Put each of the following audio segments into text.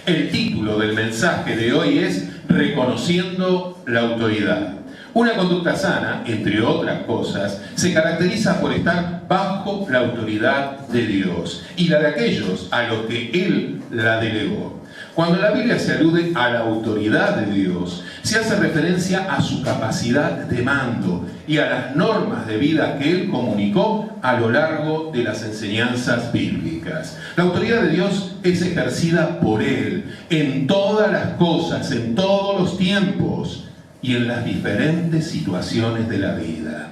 El título del mensaje de hoy es Reconociendo la autoridad. Una conducta sana, entre otras cosas, se caracteriza por estar bajo la autoridad de Dios y la de aquellos a los que Él la delegó. Cuando la Biblia se alude a la autoridad de Dios, se hace referencia a su capacidad de mando y a las normas de vida que Él comunicó a lo largo de las enseñanzas bíblicas. La autoridad de Dios es ejercida por Él en todas las cosas, en todos los tiempos y en las diferentes situaciones de la vida.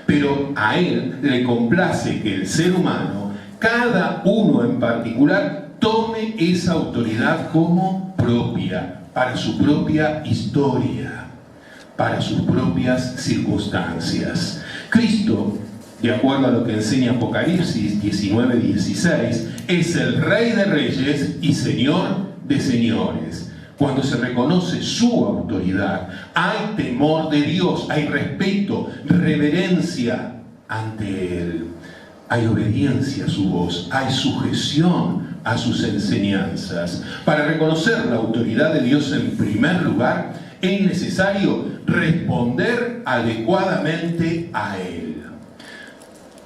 Pero a Él le complace que el ser humano, cada uno en particular, tome esa autoridad como propia, para su propia historia, para sus propias circunstancias. Cristo, de acuerdo a lo que enseña Apocalipsis 19:16, es el Rey de Reyes y Señor de Señores. Cuando se reconoce su autoridad, hay temor de Dios, hay respeto, reverencia ante Él. Hay obediencia a su voz, hay sujeción a sus enseñanzas. Para reconocer la autoridad de Dios en primer lugar, es necesario responder adecuadamente a Él.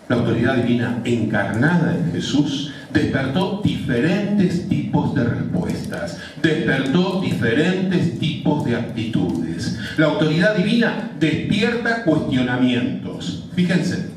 La autoridad divina encarnada en Jesús despertó diferentes tipos de respuestas, despertó diferentes tipos de actitudes. La autoridad divina despierta cuestionamientos. Fíjense,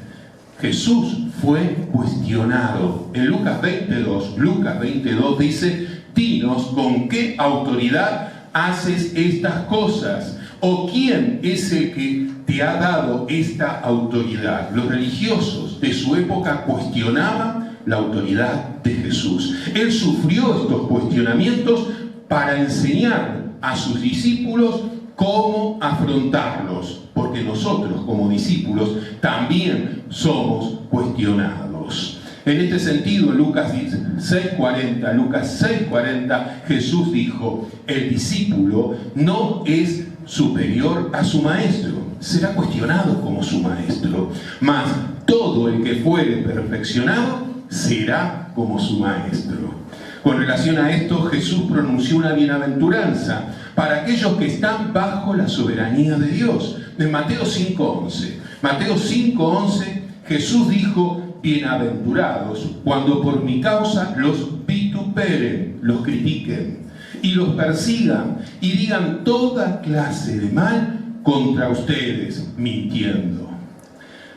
Jesús fue cuestionado. En Lucas 22 dice: dinos con qué autoridad haces estas cosas, o quién es el que te ha dado esta autoridad. Los religiosos de su época cuestionaban la autoridad de Jesús. Él sufrió estos cuestionamientos para enseñar a sus discípulos cómo afrontarlos, porque nosotros como discípulos también somos cuestionados. En este sentido, en Lucas 6:40, Jesús dijo: el discípulo no es superior a su maestro, será cuestionado como su maestro, mas todo el que fuere perfeccionado será como su maestro. Con relación a esto, Jesús pronunció una bienaventuranza para aquellos que están bajo la soberanía de Dios. En Mateo 5:11, Jesús dijo: bienaventurados cuando por mi causa los vituperen, los critiquen y los persigan y digan toda clase de mal contra ustedes, mintiendo.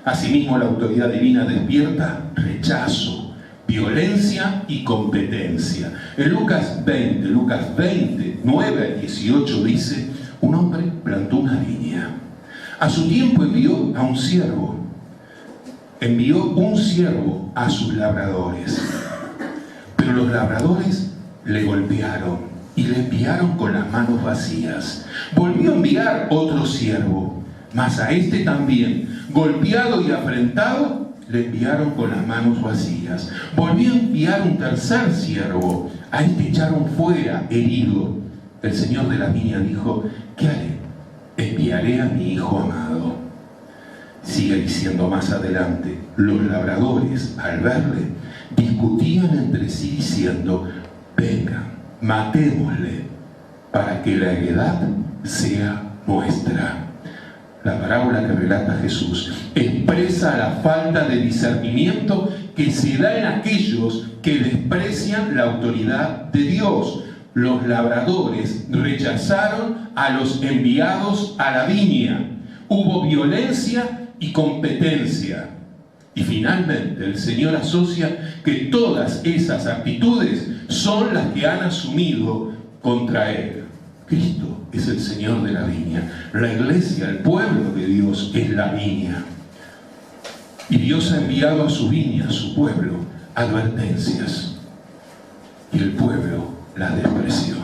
Asimismo, la autoridad divina despierta rechazo, violencia y competencia. En Lucas 20, 9-18 dice: un hombre plantó una viña. A su tiempo envió un siervo a sus labradores. Pero los labradores le golpearon y le enviaron con las manos vacías. Volvió a enviar otro siervo, mas a este también, golpeado y afrentado, le enviaron con las manos vacías. Volvió a enviar un tercer siervo, a este echaron fuera, herido. El señor de la viña dijo: ¿qué haré? Enviaré a mi hijo amado. Sigue diciendo más adelante: los labradores, al verle, discutían entre sí diciendo: vengan, matémosle, para que la heredad sea nuestra. La parábola que relata Jesús expresa la falta de discernimiento que se da en aquellos que desprecian la autoridad de Dios. Los labradores rechazaron a los enviados a la viña. Hubo violencia y competencia. Y finalmente el Señor asocia que todas esas actitudes son las que han asumido contra Él. Cristo es el Señor de la viña. La iglesia, el pueblo de Dios, es la viña. Y Dios ha enviado a su viña, a su pueblo, advertencias. Y el pueblo las despreció.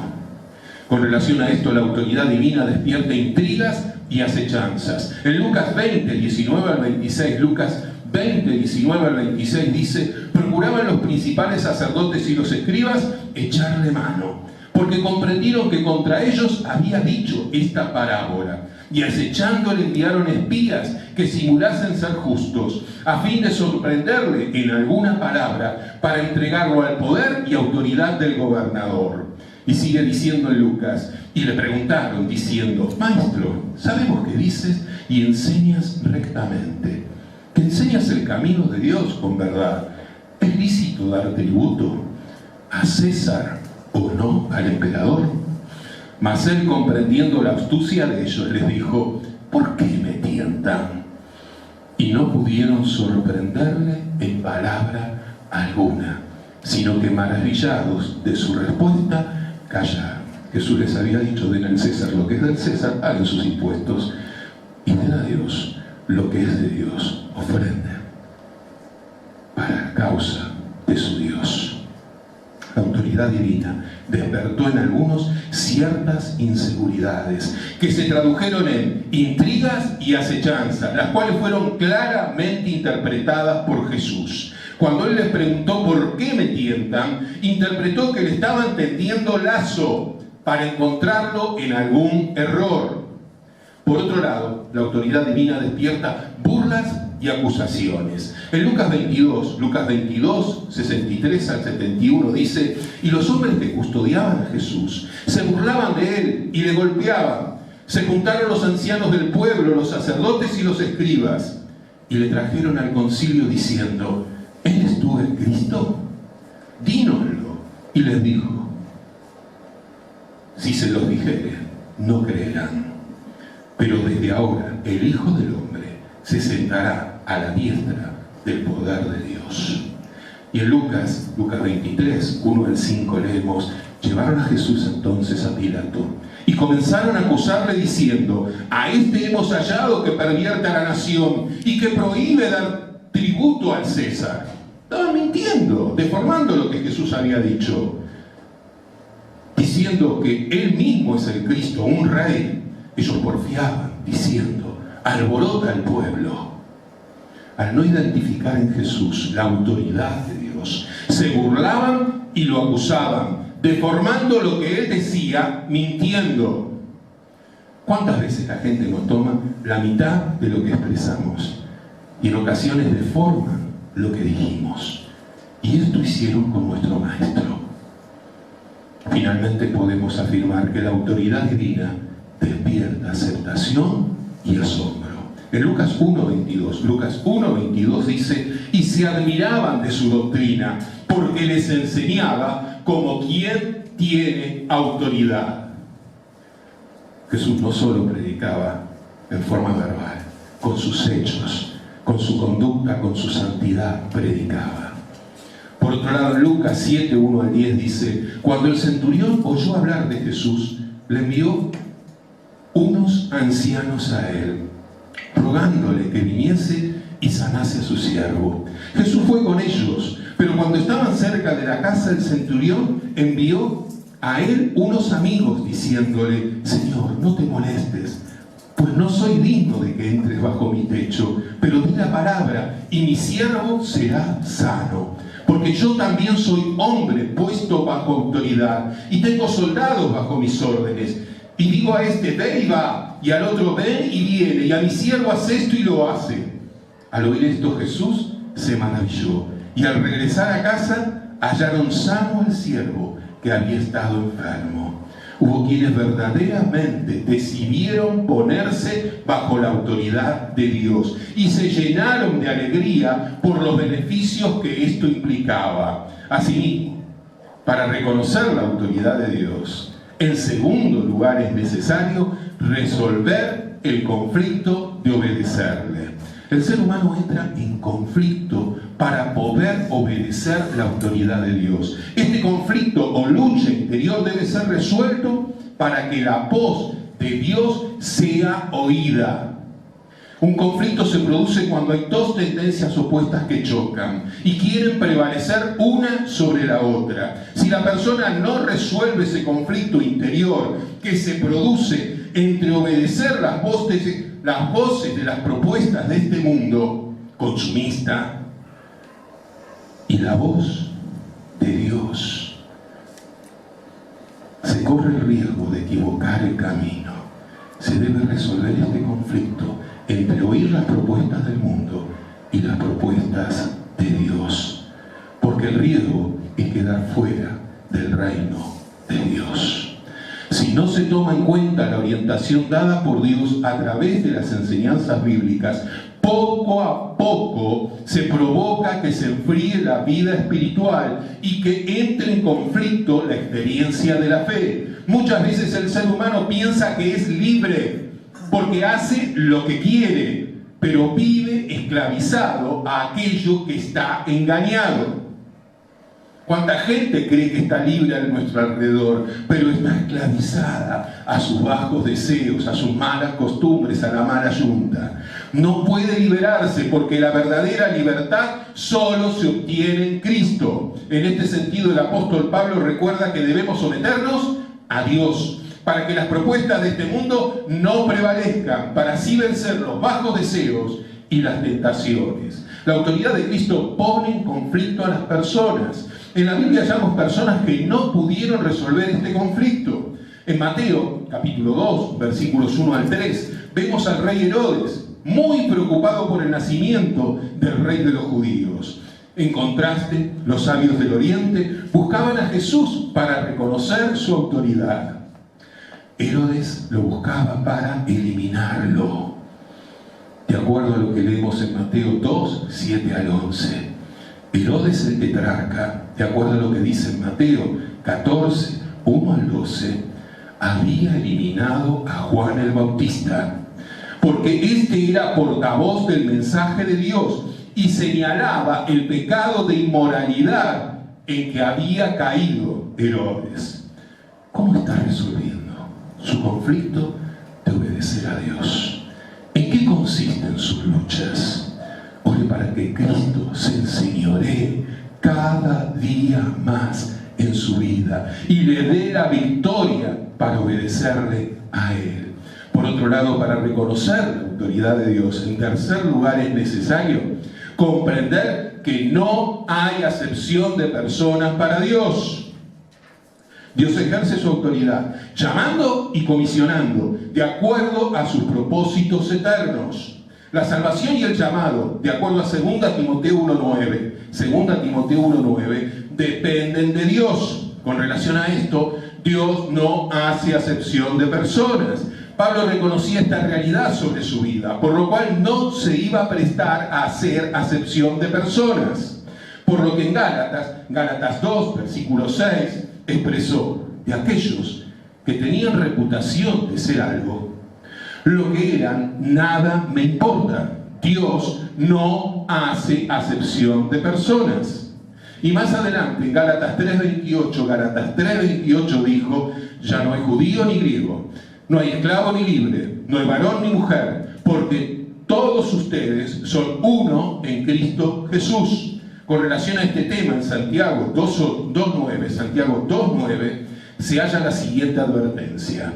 Con relación a esto, la autoridad divina despierta intrigas y acechanzas. En Lucas 20:19-26, Lucas 20:19-26 dice: procuraban los principales sacerdotes y los escribas echarle mano, porque comprendieron que contra ellos había dicho esta parábola, y acechándole enviaron espías que simulasen ser justos, a fin de sorprenderle en alguna palabra, para entregarlo al poder y autoridad del gobernador. Y sigue diciendo en Lucas, y le preguntaron diciendo: Maestro, sabemos que dices y enseñas rectamente, que enseñas el camino de Dios con verdad. ¿Es lícito dar tributo a César o no al emperador? Mas él, comprendiendo la astucia de ellos, les dijo: ¿por qué me tientan? Y no pudieron sorprenderle en palabra alguna, sino que maravillados de su respuesta, callaron. Jesús les había dicho: den al César lo que es del César, hagan sus impuestos, y den a Dios lo que es de Dios, ofrenda para causa de su Dios. La autoridad divina despertó en algunos ciertas inseguridades que se tradujeron en intrigas y acechanzas, las cuales fueron claramente interpretadas por Jesús. Cuando él les preguntó por qué me tientan, interpretó que le estaban tendiendo lazo para encontrarlo en algún error. Por otro lado, la autoridad divina despierta burlas y acusaciones. En Lucas 22, 63 al 71 dice: y los hombres que custodiaban a Jesús se burlaban de él y le golpeaban. Se juntaron los ancianos del pueblo, los sacerdotes y los escribas, y le trajeron al concilio diciendo: ¿eres tú el Cristo? Dínoslo. Y les dijo: si se los dijere, no creerán. Pero desde ahora el Hijo del Hombre se sentará a la diestra del poder de Dios. Y en Lucas 23, 1 al 5 leemos: llevaron a Jesús entonces a Pilato y comenzaron a acusarle diciendo: a este hemos hallado que pervierte a la nación y que prohíbe dar tributo al César. Estaban mintiendo, deformando lo que Jesús había dicho, diciendo que él mismo es el Cristo, un rey. Ellos porfiaban, diciendo: alborota al pueblo. Al no identificar en Jesús la autoridad de Dios, se burlaban y lo acusaban, deformando lo que él decía, mintiendo. ¿Cuántas veces la gente nos toma la mitad de lo que expresamos y en ocasiones deforman lo que dijimos? Y esto hicieron con nuestro Maestro. Finalmente podemos afirmar que la autoridad divina despierta aceptación y asombro. En Lucas 1:22 dice: y se admiraban de su doctrina, porque les enseñaba como quien tiene autoridad. Jesús no solo predicaba en forma verbal, con sus hechos, con su conducta, con su santidad predicaba. Por otro lado, en Lucas 7, 1 al 10 dice: cuando el centurión oyó hablar de Jesús, le envió unos ancianos a él, rogándole que viniese y sanase a su siervo. Jesús fue con ellos, pero cuando estaban cerca de la casa del centurión, envió a él unos amigos diciéndole: Señor, no te molestes, pues no soy digno de que entres bajo mi techo, pero di la palabra y mi siervo será sano. Porque yo también soy hombre puesto bajo autoridad y tengo soldados bajo mis órdenes. Y digo a este: ve y va, y al otro: ven y viene, y a mi siervo: hace esto y lo hace. Al oír esto, Jesús se maravilló, y al regresar a casa hallaron sano al siervo que había estado enfermo. Hubo quienes verdaderamente decidieron ponerse bajo la autoridad de Dios y se llenaron de alegría por los beneficios que esto implicaba. Asimismo, para reconocer la autoridad de Dios, en segundo lugar es necesario resolver el conflicto de obedecerle. El ser humano entra en conflicto para poder obedecer la autoridad de Dios. Este conflicto o lucha interior debe ser resuelto para que la voz de Dios sea oída. Un conflicto se produce cuando hay dos tendencias opuestas que chocan y quieren prevalecer una sobre la otra. Si la persona no resuelve ese conflicto interior que se produce entre obedecer las voces de las propuestas de este mundo consumista y la voz de Dios, se corre el riesgo de equivocar el camino. Se debe resolver este conflicto entre oír las propuestas del mundo y las propuestas de Dios, porque el riesgo es quedar fuera del reino de Dios. Si no se toma en cuenta la orientación dada por Dios a través de las enseñanzas bíblicas, poco a poco se provoca que se enfríe la vida espiritual y que entre en conflicto la experiencia de la fe. Muchas veces el ser humano piensa que es libre porque hace lo que quiere, pero vive esclavizado a aquello que está engañado. ¿Cuánta gente cree que está libre a nuestro alrededor, pero está esclavizada a sus bajos deseos, a sus malas costumbres, a la mala yunta? No puede liberarse porque la verdadera libertad solo se obtiene en Cristo. En este sentido, el apóstol Pablo recuerda que debemos someternos a Dios para que las propuestas de este mundo no prevalezcan, para así vencer los bajos deseos y las tentaciones. La autoridad de Cristo pone en conflicto a las personas. En la Biblia hallamos personas que no pudieron resolver este conflicto. En Mateo, capítulo 2, versículos 1 al 3, vemos al rey Herodes, muy preocupado por el nacimiento del rey de los judíos. En contraste, los sabios del Oriente buscaban a Jesús para reconocer su autoridad. Herodes lo buscaba para eliminarlo. De acuerdo a lo que leemos en Mateo 2, 7 al 11. Herodes el tetrarca, de acuerdo a lo que dice en Mateo 14, 1 al 12, había eliminado a Juan el Bautista, porque este era portavoz del mensaje de Dios y señalaba el pecado de inmoralidad en que había caído Herodes. ¿Cómo está resolviendo su conflicto de obedecer a Dios? ¿En qué consisten sus luchas? Ore para que Cristo se enseñoree cada día más en su vida y le dé la victoria para obedecerle a Él. Por otro lado, para reconocer la autoridad de Dios, en tercer lugar es necesario comprender que no hay acepción de personas para Dios. Dios ejerce su autoridad, llamando y comisionando, de acuerdo a sus propósitos eternos. La salvación y el llamado, de acuerdo a 2 Timoteo 1.9, 2 Timoteo 1.9, dependen de Dios. Con relación a esto, Dios no hace acepción de personas. Pablo reconocía esta realidad sobre su vida, por lo cual no se iba a prestar a hacer acepción de personas. Por lo que en Gálatas 2, versículo 6, expresó: de aquellos que tenían reputación de ser algo, lo que eran, nada me importa. Dios no hace acepción de personas. Y más adelante, en Gálatas 3.28 dijo: ya no hay judío ni griego, no hay esclavo ni libre, no hay varón ni mujer, porque todos ustedes son uno en Cristo Jesús. Con relación a este tema, en Santiago 2.9, se halla la siguiente advertencia: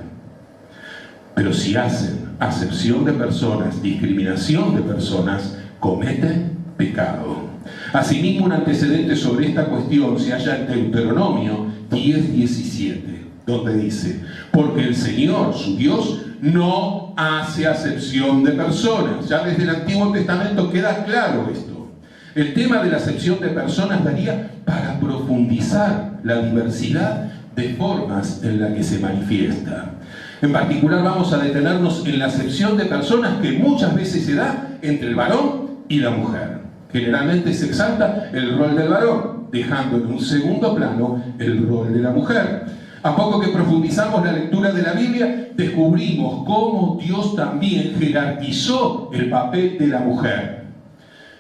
pero si hacen acepción de personas, discriminación de personas, cometen pecado. Asimismo, un antecedente sobre esta cuestión se halla en Deuteronomio 10:17, donde dice: porque el Señor, su Dios, no hace acepción de personas. Ya desde el Antiguo Testamento queda claro esto. El tema de la acepción de personas daría para profundizar la diversidad de formas en la que se manifiesta. En particular vamos a detenernos en la acepción de personas que muchas veces se da entre el varón y la mujer. Generalmente se exalta el rol del varón, dejando en un segundo plano el rol de la mujer. A poco que profundizamos la lectura de la Biblia, descubrimos cómo Dios también jerarquizó el papel de la mujer.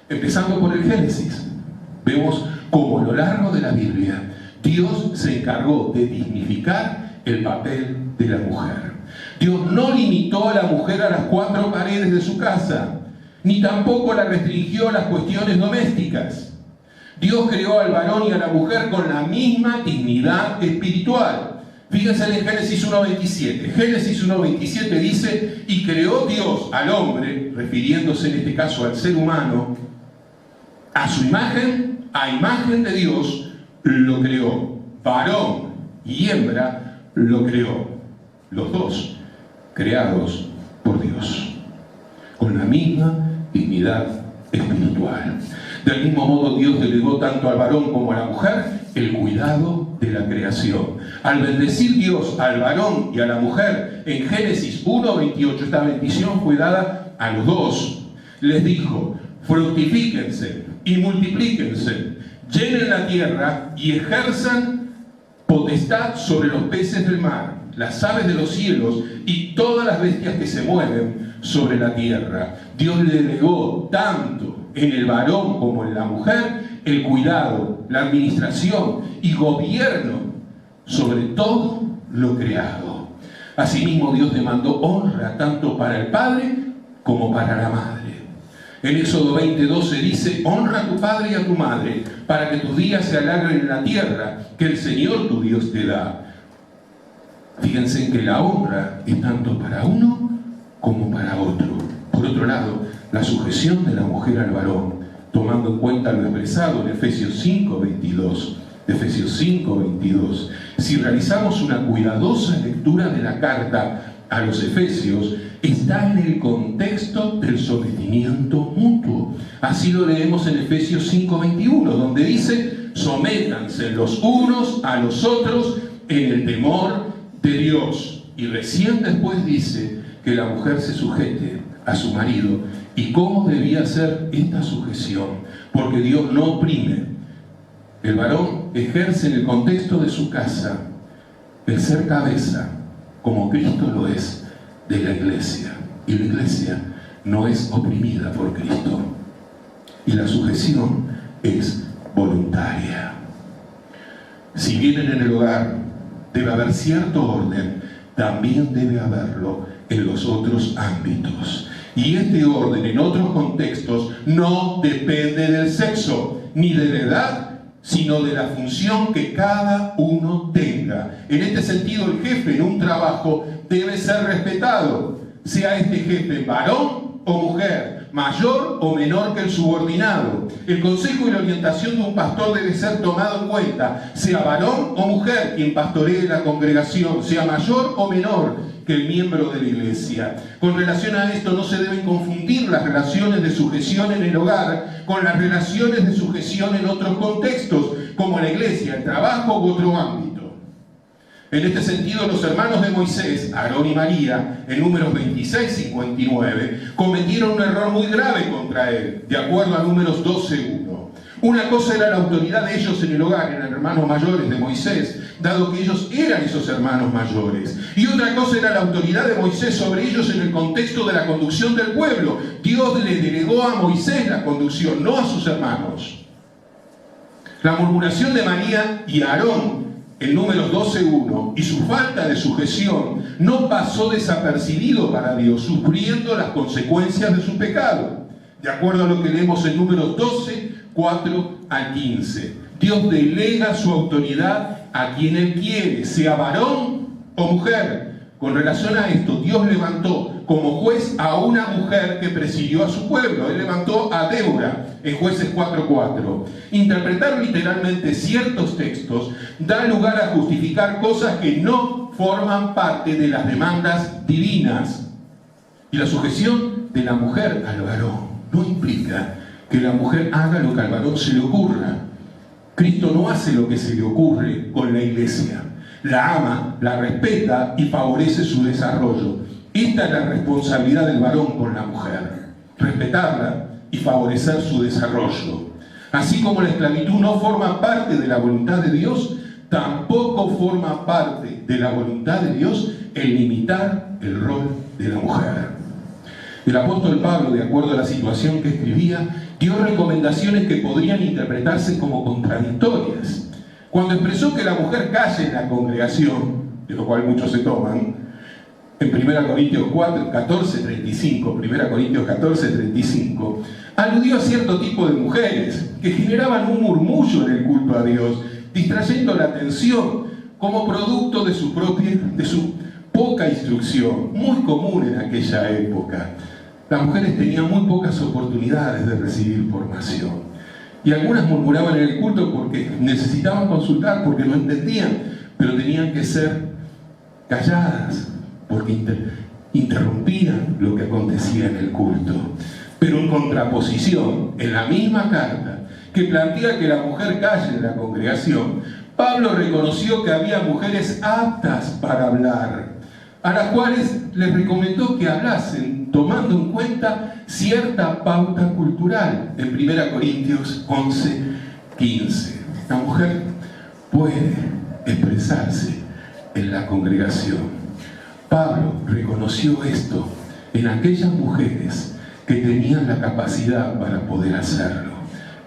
Empezando por el Génesis, vemos cómo a lo largo de la Biblia Dios se encargó de dignificar el papel de la mujer. Dios no limitó a la mujer a las 4 paredes de su casa, ni tampoco la restringió a las cuestiones domésticas. Dios creó al varón y a la mujer con la misma dignidad espiritual. Fíjense en Génesis 1.27. Génesis 1.27 dice: y creó Dios al hombre, refiriéndose en este caso al ser humano, a su imagen, a imagen de Dios lo creó. Varón y hembra lo creó. Los dos creados por Dios, con la misma dignidad espiritual. Del mismo modo, Dios delegó tanto al varón como a la mujer el cuidado de la creación. Al bendecir Dios al varón y a la mujer en Génesis 1:28, esta bendición fue dada a los dos. Les dijo: fructifíquense y multiplíquense, llenen la tierra y ejerzan potestad sobre los peces del mar, las aves de los cielos y todas las bestias que se mueven sobre la tierra. Dios le delegó tanto en el varón como en la mujer el cuidado, la administración y gobierno sobre todo lo creado. Asimismo, Dios demandó honra tanto para el padre como para la madre. En Éxodo 20:12 dice: honra a tu padre y a tu madre, para que tus días se alarguen en la tierra que el Señor tu Dios te da. Fíjense en que la honra es tanto para uno como para otro. Por otro lado, la sujeción de la mujer al varón, tomando en cuenta lo expresado en Efesios 5:22. Efesios 5:22. Si realizamos una cuidadosa lectura de la carta a los Efesios, está en el contexto del sometimiento mutuo. Así lo leemos en Efesios 5:21, donde dice: sométanse los unos a los otros en el temor de Dios. Y recién después dice que la mujer se sujete a su marido. ¿Y cómo debía ser esta sujeción? Porque Dios no oprime. El varón ejerce en el contexto de su casa el ser cabeza, como Cristo lo es, de la iglesia. Y la iglesia no es oprimida por Cristo. Y la sujeción es voluntaria. Si bien en el hogar debe haber cierto orden, también debe haberlo en los otros ámbitos. Y este orden en otros contextos no depende del sexo ni de la edad, sino de la función que cada uno tenga. En este sentido, el jefe en un trabajo debe ser respetado, sea este jefe varón o mujer, mayor o menor que el subordinado. El consejo y la orientación de un pastor debe ser tomado en cuenta, sea varón o mujer quien pastoree la congregación, sea mayor o menor que el miembro de la iglesia. Con relación a esto, no se deben confundir las relaciones de sujeción en el hogar con las relaciones de sujeción en otros contextos, como la iglesia, el trabajo u otro ámbito. En este sentido, los hermanos de Moisés, Aarón y María, en Números 26:59, cometieron un error muy grave contra él, de acuerdo a Números 12:1. Una cosa era la autoridad de ellos en el hogar, eran hermanos mayores de Moisés, dado que ellos eran esos hermanos mayores. Y otra cosa era la autoridad de Moisés sobre ellos en el contexto de la conducción del pueblo. Dios le delegó a Moisés la conducción, no a sus hermanos. La murmuración de María y Aarón en Números 12:1 y su falta de sujeción no pasó desapercibido para Dios, sufriendo las consecuencias de su pecado. De acuerdo a lo que leemos en Números 12:4 al 15. Dios delega su autoridad a quien Él quiere, sea varón o mujer. Con relación a esto, Dios levantó como juez a una mujer que presidió a su pueblo. Él levantó a Débora en Jueces 4:4. Interpretar literalmente ciertos textos da lugar a justificar cosas que no forman parte de las demandas divinas. Y la sujeción de la mujer al varón no implica que la mujer haga lo que al varón se le ocurra. Cristo no hace lo que se le ocurre con la iglesia. La ama, la respeta y favorece su desarrollo. Esta es la responsabilidad del varón con la mujer: respetarla y favorecer su desarrollo. Así como la esclavitud no forma parte de la voluntad de Dios, tampoco forma parte de la voluntad de Dios el limitar el rol de la mujer. El apóstol Pablo, de acuerdo a la situación que escribía, dio recomendaciones que podrían interpretarse como contradictorias. Cuando expresó que la mujer calle en la congregación, de lo cual muchos se toman, en 1 Corintios 14:35, aludió a cierto tipo de mujeres que generaban un murmullo en el culto a Dios, distrayendo la atención como producto de su poca instrucción, muy común en aquella época. Las mujeres tenían muy pocas oportunidades de recibir formación. Y algunas murmuraban en el culto porque necesitaban consultar, porque no entendían, pero tenían que ser calladas, porque interrumpían lo que acontecía en el culto. Pero en contraposición, en la misma carta que plantea que la mujer calle en la congregación, Pablo reconoció que había mujeres aptas para hablar, a las cuales les recomendó que hablasen, tomando en cuenta cierta pauta cultural, en 1 Corintios 11:15. La mujer puede expresarse en la congregación. Pablo reconoció esto en aquellas mujeres que tenían la capacidad para poder hacerlo.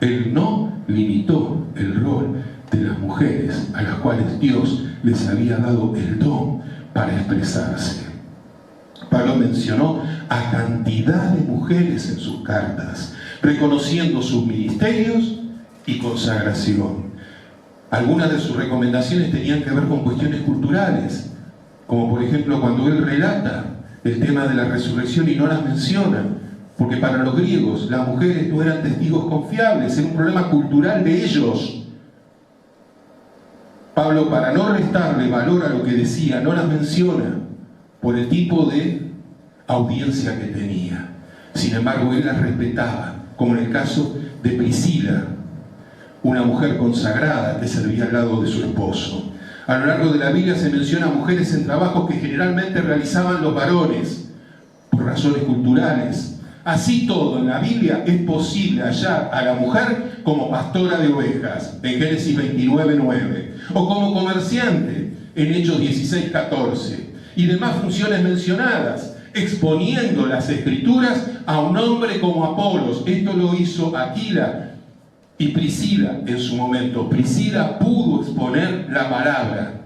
Él no limitó el rol de las mujeres a las cuales Dios les había dado el don para expresarse. Pablo mencionó a cantidad de mujeres en sus cartas, reconociendo sus ministerios y consagración. Algunas de sus recomendaciones tenían que ver con cuestiones culturales, como por ejemplo cuando él relata el tema de la resurrección y no las menciona, porque para los griegos las mujeres no eran testigos confiables, era un problema cultural de ellos. Pablo, para no restarle valor a lo que decía, no las menciona por el tipo de audiencia que tenía. Sin embargo, él las respetaba, como en el caso de Priscila, una mujer consagrada que servía al lado de su esposo. A lo largo de la Biblia se menciona a mujeres en trabajos que generalmente realizaban los varones, por razones culturales. Así todo, en la Biblia es posible hallar a la mujer como pastora de ovejas, en Génesis 29:9, o como comerciante, en Hechos 16:14, y demás funciones mencionadas, exponiendo las Escrituras a un hombre como Apolos. Esto lo hizo Aquila y Priscila en su momento. Priscila pudo exponer la palabra.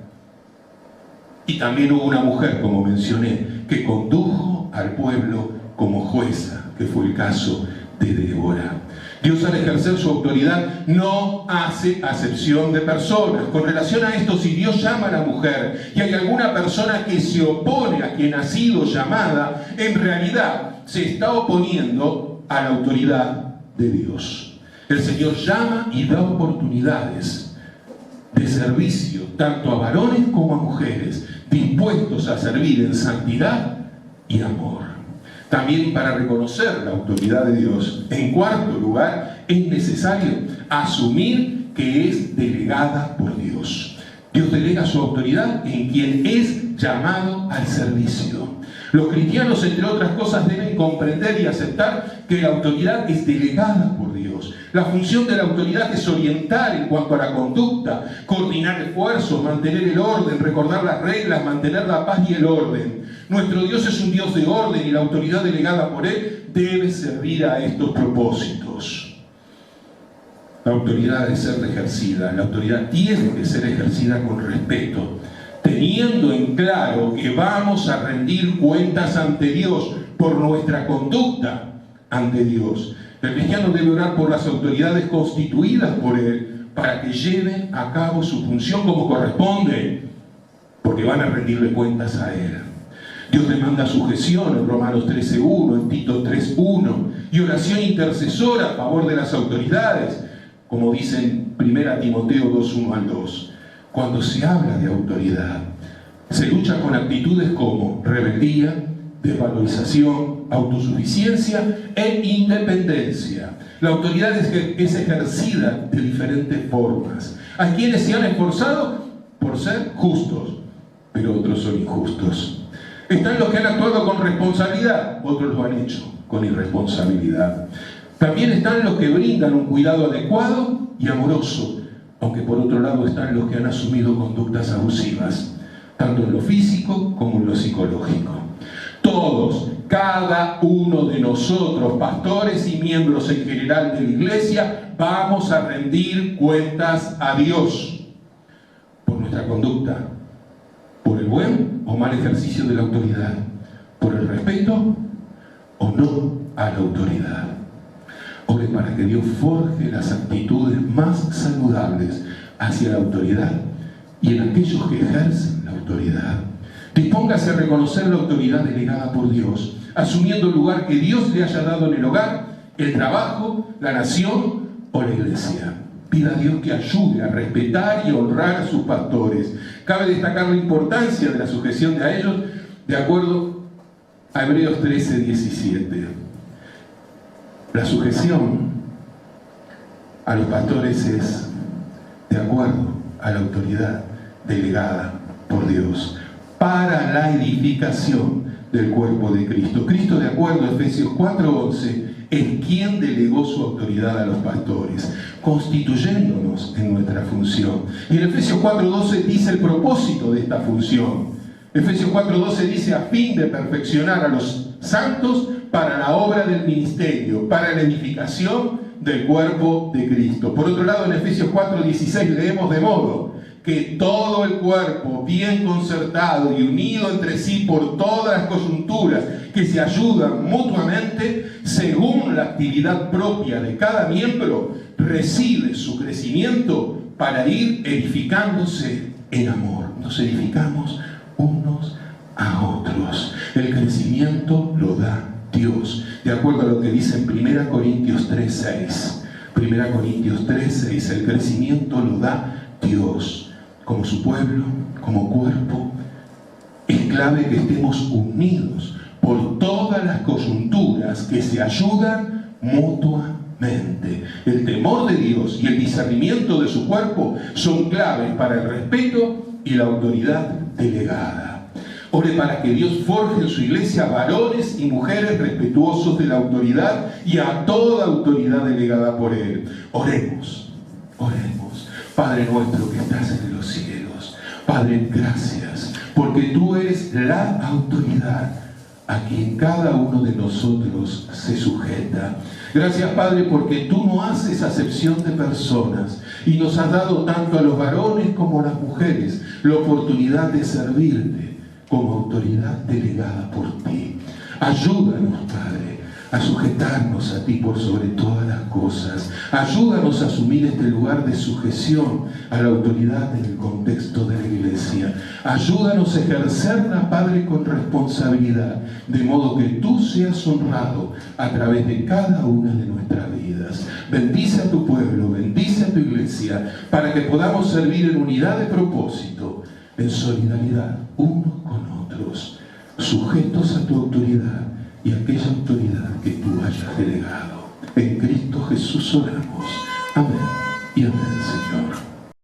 Y también hubo una mujer, como mencioné, que condujo al pueblo como jueza, que fue el caso de Débora. Dios, al ejercer su autoridad, no hace acepción de personas. Con relación a esto, si Dios llama a la mujer y hay alguna persona que se opone a quien ha sido llamada, en realidad se está oponiendo a la autoridad de Dios. El Señor llama y da oportunidades de servicio, tanto a varones como a mujeres, dispuestos a servir en santidad y amor. También, para reconocer la autoridad de Dios, en cuarto lugar, es necesario asumir que es delegada por Dios. Dios delega su autoridad en quien es llamado al servicio. Los cristianos, entre otras cosas, deben comprender y aceptar que la autoridad es delegada por Dios. La función de la autoridad es orientar en cuanto a la conducta, coordinar esfuerzos, mantener el orden, recordar las reglas, mantener la paz y el orden. Nuestro Dios es un Dios de orden y la autoridad delegada por Él debe servir a estos propósitos. La autoridad debe ser ejercida, la autoridad tiene que ser ejercida con respeto, teniendo en claro que vamos a rendir cuentas ante Dios por nuestra conducta ante Dios. El cristiano debe orar por las autoridades constituidas por Él para que lleven a cabo su función como corresponde, porque van a rendirle cuentas a Él. Dios demanda sujeción en Romanos 13:1, en Tito 3:1, y oración intercesora a favor de las autoridades, como dice en 1 Timoteo 2:1-2. Cuando se habla de autoridad, se lucha con actitudes como rebeldía, desvalorización, autosuficiencia e independencia. La autoridad es ejercida de diferentes formas. Hay quienes se han esforzado por ser justos, pero otros son injustos. Están los que han actuado con responsabilidad, otros lo han hecho con irresponsabilidad. También están los que brindan un cuidado adecuado y amoroso, aunque por otro lado están los que han asumido conductas abusivas, tanto en lo físico como en lo psicológico. Todos, cada uno de nosotros, pastores y miembros en general de la iglesia, vamos a rendir cuentas a Dios por nuestra conducta, por el buen o mal ejercicio de la autoridad, por el respeto o no a la autoridad. Ore para que Dios forje las actitudes más saludables hacia la autoridad y en aquellos que ejercen la autoridad. Dispóngase a reconocer la autoridad delegada por Dios, asumiendo el lugar que Dios le haya dado en el hogar, el trabajo, la nación o la iglesia. Pida a Dios que ayude a respetar y honrar a sus pastores. Cabe destacar la importancia de la sujeción de a ellos, de acuerdo a Hebreos 13:17. La sujeción a los pastores es de acuerdo a la autoridad delegada por Dios para la edificación del cuerpo de Cristo. Cristo, de acuerdo a Efesios 4:11, es quien delegó su autoridad a los pastores, constituyéndonos en nuestra función. Y en Efesios 4:12 dice el propósito de esta función. Efesios 4:12 dice: a fin de perfeccionar a los santos para la obra del ministerio, para la edificación del cuerpo de Cristo. Por otro lado, en Efesios 4:16 leemos: de modo que todo el cuerpo, bien concertado y unido entre sí por todas las coyunturas que se ayudan mutuamente, según la actividad propia de cada miembro, recibe su crecimiento para ir edificándose en amor. Nos edificamos unos a otros. El crecimiento lo da Dios, de acuerdo a lo que dice en 1 Corintios 3:6. 1 Corintios 3:6, el crecimiento lo da Dios. Como su pueblo, como cuerpo, es clave que estemos unidos por todas las coyunturas que se ayudan mutuamente. El temor de Dios y el discernimiento de su cuerpo son claves para el respeto y la autoridad delegada. Ore para que Dios forje en su iglesia varones y mujeres respetuosos de la autoridad y a toda autoridad delegada por Él. Oremos, oremos. Padre nuestro que estás en los cielos, Padre, gracias, porque tú eres la autoridad a quien cada uno de nosotros se sujeta. Gracias, Padre, porque tú no haces acepción de personas y nos has dado tanto a los varones como a las mujeres la oportunidad de servirte como autoridad delegada por ti. Ayúdanos, Padre, a sujetarnos a ti por sobre todas las cosas. Ayúdanos a asumir este lugar de sujeción a la autoridad en el contexto de la iglesia. Ayúdanos a ejercerla, Padre, con responsabilidad, de modo que tú seas honrado a través de cada una de nuestras vidas. Bendice a tu pueblo, bendice a tu iglesia, para que podamos servir en unidad de propósito, en solidaridad unos con otros, sujetos a tu autoridad y aquella autoridad que tú hayas delegado. En Cristo Jesús oramos. Amén y amén, Señor.